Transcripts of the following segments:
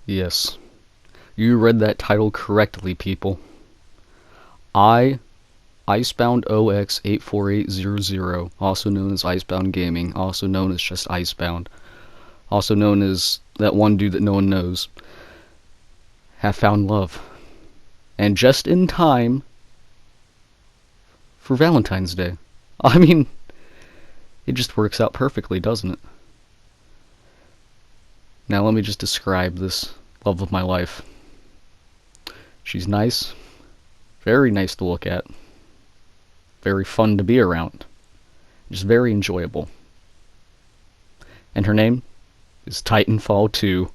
Yes, you read that title correctly, people. I, Icebound OX84800, also known as Icebound Gaming, also known as just Icebound, also known as that one dude that no one knows, have found love. And just in time for Valentine's Day. I mean, it just works out perfectly, doesn't it? Now let me just describe this love of my life. She's nice, very nice to look at, very fun to be around, just very enjoyable. And her name is Titanfall 2.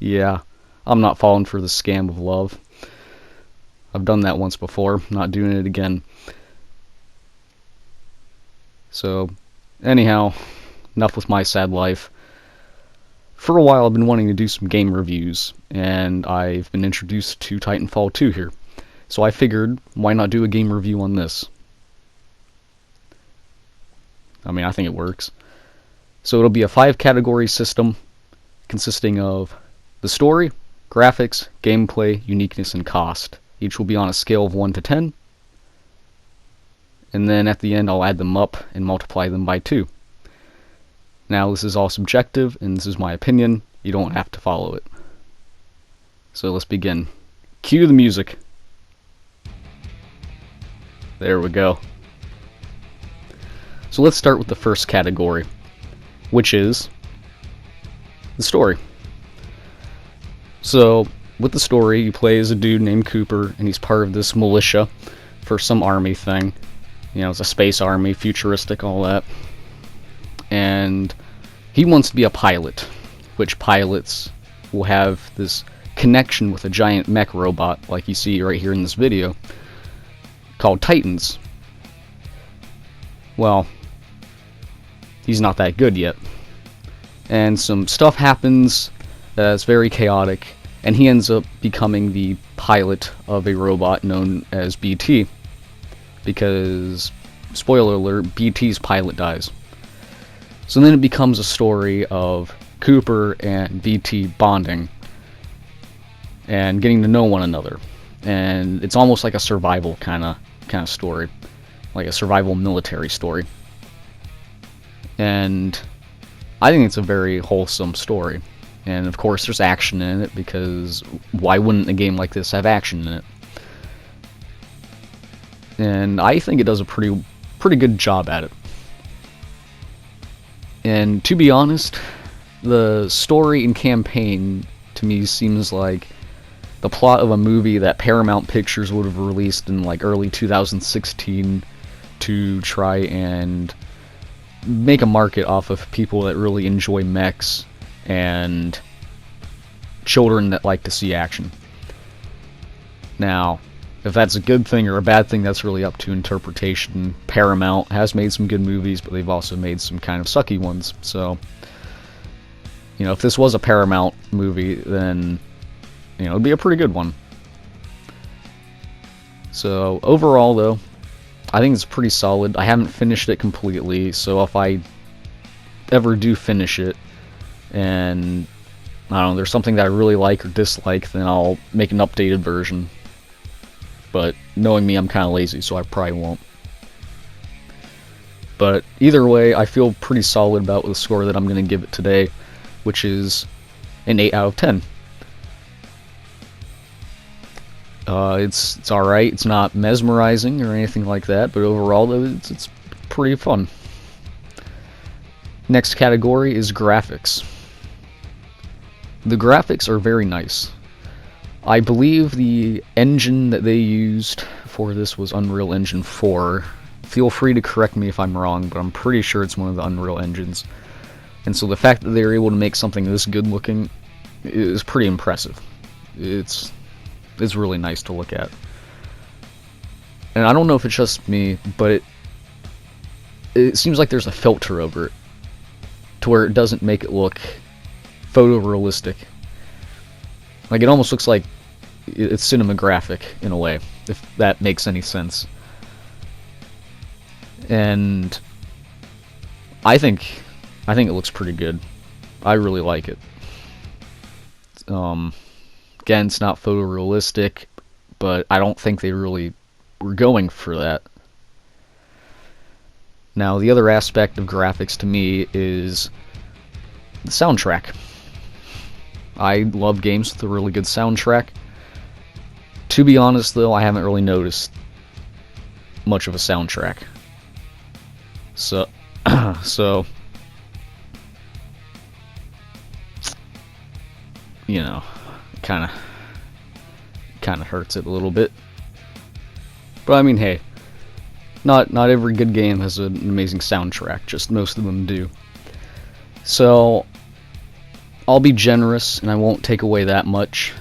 Yeah, I'm not falling for the scam of love. I've done that once before, not doing it again. So, anyhow, enough with my sad life. For a while I've been wanting to do some game reviews, and I've been introduced to Titanfall 2 here. So I figured, why not do a game review on this? I mean, I think it works. So it'll be a 5-category system consisting of the story, graphics, gameplay, uniqueness, and cost. Each will be on a scale of 1 to 10. And then at the end I'll add them up and multiply them by 2. Now this is all subjective, and this is my opinion. You don't have to follow it. So let's begin. Cue the music. There we go. So let's start with the first category, which is the story. So with the story, you play as a dude named Cooper, and he's part of this militia for some army thing. You know, it's a space army, futuristic, all that. And he wants to be a pilot, which pilots will have this connection with a giant mech robot, like you see right here in this video, called Titans. Well, he's not that good yet. And some stuff happens that's very chaotic, and he ends up becoming the pilot of a robot known as BT. Because, spoiler alert, BT's pilot dies. So then it becomes a story of Cooper and BT bonding and getting to know one another. And it's almost like a survival kind of story, like a survival military story. And I think it's a very wholesome story. And of course there's action in it, because why wouldn't a game like this have action in it? And I think it does a pretty good job at it. And to be honest, the story and campaign to me seems like the plot of a movie that Paramount Pictures would have released in like early 2016 to try and make a market off of people that really enjoy mechs and children that like to see action. Now, if that's a good thing or a bad thing, that's really up to interpretation. Paramount has made some good movies, but they've also made some kind of sucky ones. So, you know, if this was a Paramount movie, then, you know, it'd be a pretty good one. So, overall, though, I think it's pretty solid. I haven't finished it completely, so if I ever do finish it, and, I don't know, there's something that I really like or dislike, then I'll make an updated version. But knowing me, I'm kind of lazy, so I probably won't. But either way, I feel pretty solid about the score that I'm going to give it today, which is an 8 out of 10. It's alright, it's not mesmerizing or anything like that, but overall, it's pretty fun. Next category is graphics. The graphics are very nice. I believe the engine that they used for this was Unreal Engine 4. Feel free to correct me if I'm wrong, but I'm pretty sure it's one of the Unreal engines. And so the fact that they were able to make something this good looking is pretty impressive. It's really nice to look at. And I don't know if it's just me, but it seems like there's a filter over it, to where it doesn't make it look photorealistic. Like, it almost looks like it's cinematographic in a way, if that makes any sense. And I think it looks pretty good. I really like it. Again, it's not photorealistic, but I don't think they really were going for that. Now, the other aspect of graphics to me is the soundtrack. I love games with a really good soundtrack. To be honest, though, I haven't really noticed much of a soundtrack. So, you know, kind of hurts it a little bit. But I mean, hey, not every good game has an amazing soundtrack. Just most of them do. So I'll be generous, and I won't take away that much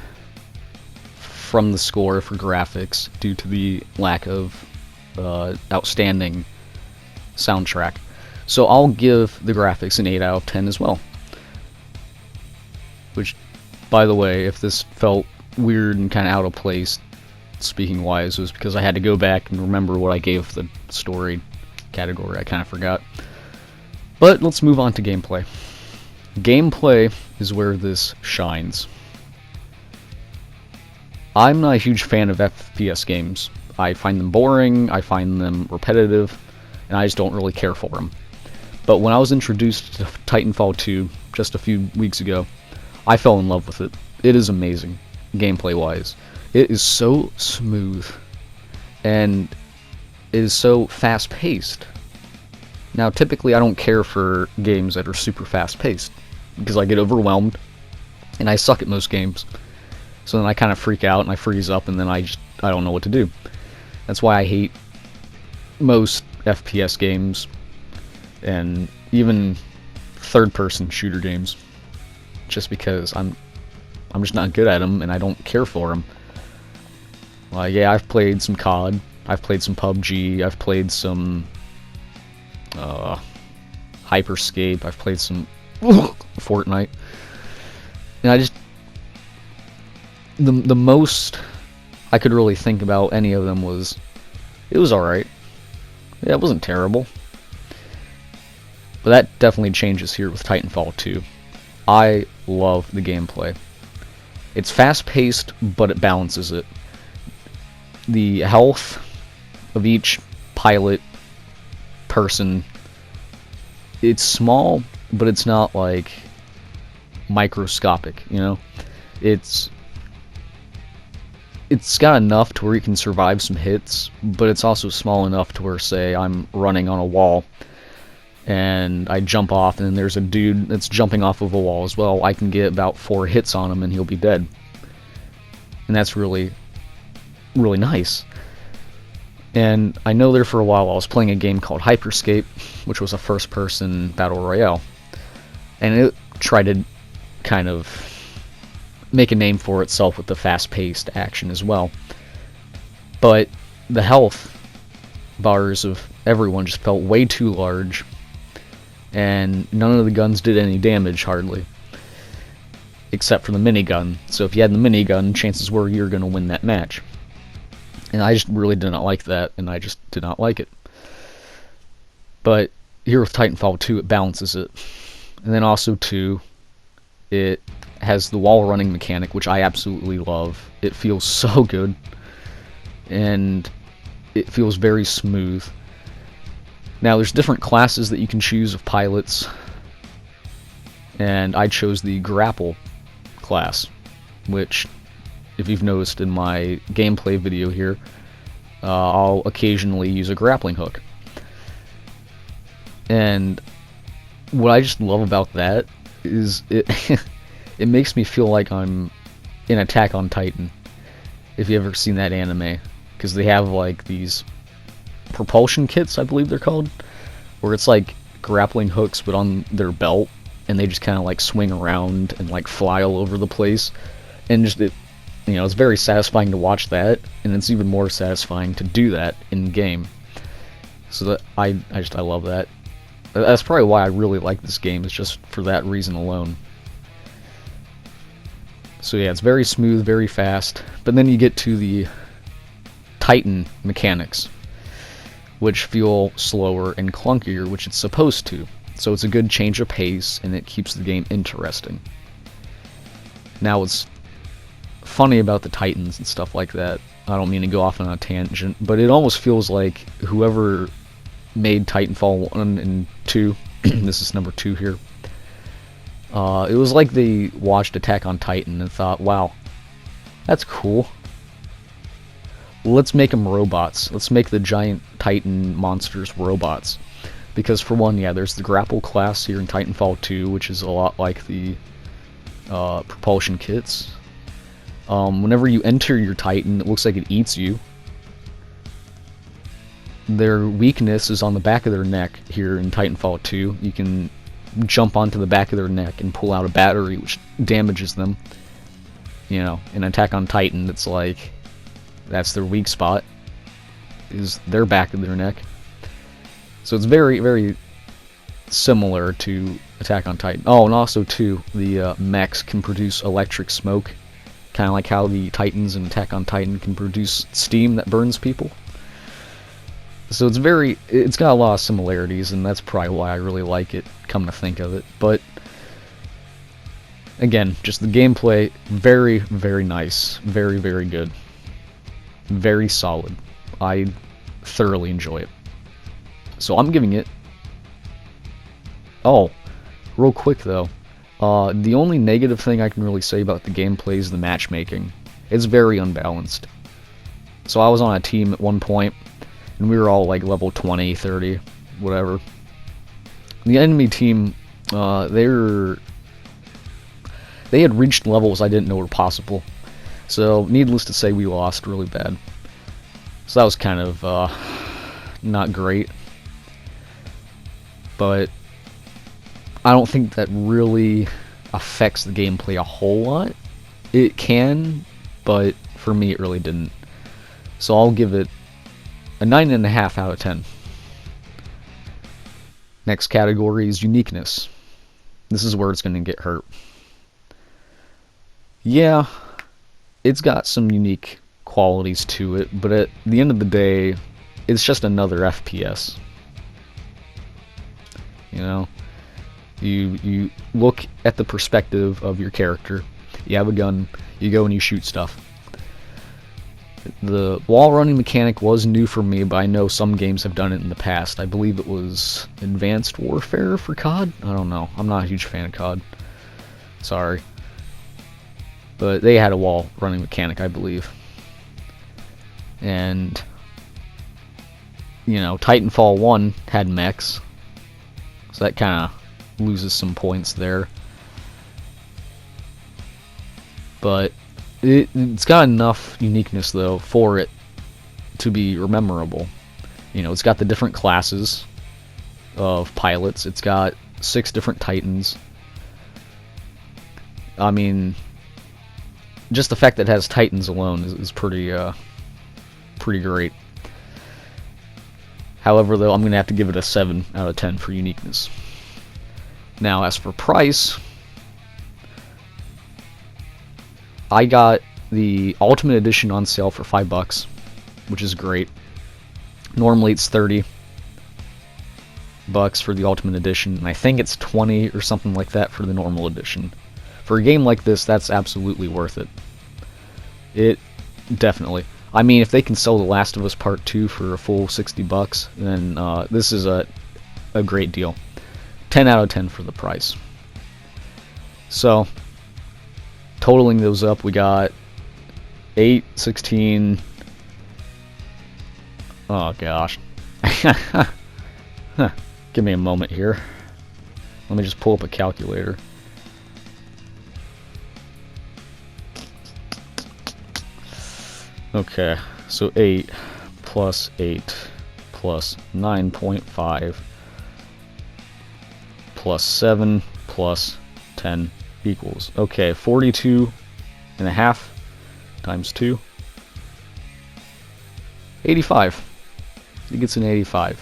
from the score for graphics due to the lack of outstanding soundtrack. So I'll give the graphics an 8 out of 10 as well. Which, by the way, if this felt weird and kind of out of place, speaking wise, was because I had to go back and remember what I gave the story category. I kind of forgot. But let's move on to gameplay. Gameplay is where this shines. I'm not a huge fan of FPS games. I find them boring, I find them repetitive, and I just don't really care for them. But when I was introduced to Titanfall 2 just a few weeks ago, I fell in love with it. It is amazing, gameplay-wise. It is so smooth, and it is so fast-paced. Now, typically I don't care for games that are super fast-paced, because I get overwhelmed, and I suck at most games. So then I kind of freak out, and I freeze up, and then I don't know what to do. That's why I hate most FPS games, and even third-person shooter games, just because I'm just not good at them, and I don't care for them. Like, yeah, I've played some COD, I've played some PUBG, I've played some Hyperscape, I've played some Fortnite, and I just, the most I could really think about any of them was, it was alright. Yeah, it wasn't terrible. But that definitely changes here with Titanfall 2. I love the gameplay. It's fast-paced, but it balances it. The health of each pilot person, it's small, but it's not like microscopic, you know? It's got enough to where you can survive some hits, but it's also small enough to where, say, I'm running on a wall and I jump off, and then there's a dude that's jumping off of a wall as well. I can get about 4 hits on him and he'll be dead. And that's really, really nice. And I know there for a while I was playing a game called Hyperscape, which was a first-person battle royale. And it tried to kind of make a name for itself with the fast-paced action as well. But the health bars of everyone just felt way too large, and none of the guns did any damage, hardly. Except for the minigun. So if you had the minigun, chances were you're going to win that match. And I just really did not like that, and I just did not like it. But here with Titanfall 2, it balances it. And then also, too, it has the wall running mechanic, which I absolutely love. It feels so good, and it feels very smooth. Now, there's different classes that you can choose of pilots, and I chose the grapple class, which, if you've noticed in my gameplay video here, I'll occasionally use a grappling hook. And what I just love about that is it it makes me feel like I'm in Attack on Titan, if you've ever seen that anime, because they have like these propulsion kits, I believe they're called, where it's like grappling hooks but on their belt, and they just kind of like swing around and like fly all over the place, and just it's very satisfying to watch that, and it's even more satisfying to do that in game. So that I love that. That's probably why I really like this game, is just for that reason alone. So yeah, it's very smooth, very fast, but then you get to the Titan mechanics, which feel slower and clunkier, which it's supposed to. So it's a good change of pace, and it keeps the game interesting. Now, what's funny about the Titans and stuff like that, I don't mean to go off on a tangent, but it almost feels like whoever made Titanfall 1 and 2, this is number 2 here, it was like they watched Attack on Titan and thought, wow, that's cool. Let's make them robots. Let's make the giant Titan monsters robots. Because for one, yeah, there's the grapple class here in Titanfall 2, which is a lot like the propulsion kits. Whenever you enter your Titan, it looks like it eats you. Their weakness is on the back of their neck here in Titanfall 2. You can jump onto the back of their neck and pull out a battery, which damages them. You know, in Attack on Titan, it's like that's their weak spot, is their back of their neck. So it's very, very similar to Attack on Titan. Oh, and also, too, the mechs can produce electric smoke, kind of like how the Titans in Attack on Titan can produce steam that burns people. So it's got a lot of similarities, and that's probably why I really like it, come to think of it. But again, just the gameplay, very, very nice. Very, very good. Very solid. I thoroughly enjoy it. So I'm giving it... Oh, real quick though. The only negative thing I can really say about the gameplay is the matchmaking. It's very unbalanced. So I was on a team at one point, and we were all like level 20, 30, whatever. The enemy team, they had reached levels I didn't know were possible. So, needless to say, we lost really bad. So that was kind of not great. But I don't think that really affects the gameplay a whole lot. It can, but for me it really didn't. So I'll give it a 9.5 out of 10. Next category is uniqueness. This is where it's going to get hurt. Yeah, it's got some unique qualities to it, but at the end of the day, it's just another FPS. You know, you look at the perspective of your character. You have a gun, you go and you shoot stuff. The wall running mechanic was new for me, but I know some games have done it in the past. I believe it was Advanced Warfare for COD? I don't know. I'm not a huge fan of COD. Sorry. But they had a wall running mechanic, I believe. And, you know, Titanfall 1 had mechs. So that kind of loses some points there. But it's got enough uniqueness, though, for it to be memorable. You know, it's got the different classes of pilots. It's got 6 different Titans. I mean, just the fact that it has Titans alone is pretty great. However, though, I'm going to have to give it a 7 out of 10 for uniqueness. Now, as for price, I got the Ultimate Edition on sale for $5, which is great. Normally it's $30 for the Ultimate Edition, and I think it's $20 or something like that for the normal edition. For a game like this, that's absolutely worth it. It definitely. I mean, if they can sell The Last of Us Part 2 for a full $60, then this is a great deal. 10 out of 10 for the price. So, totaling those up, we got 8, 16... Oh gosh. Give me a moment here. Let me just pull up a calculator. Okay, so 8 plus 8 plus 9.5 plus 7 plus 10 equals, okay, 42 and a half times 2, 85. He gets an 85,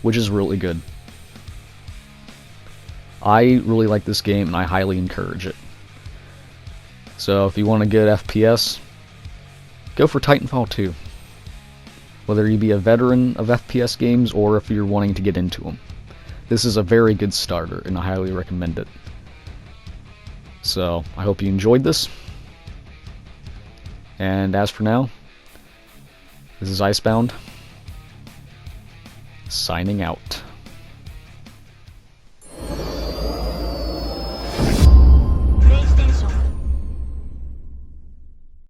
which is really good. I really like this game, and I highly encourage it. So if you want a good FPS, go for Titanfall 2. Whether you be a veteran of FPS games or if you're wanting to get into them. This is a very good starter, and I highly recommend it. So I hope you enjoyed this. And as for now, this is Icebound, signing out.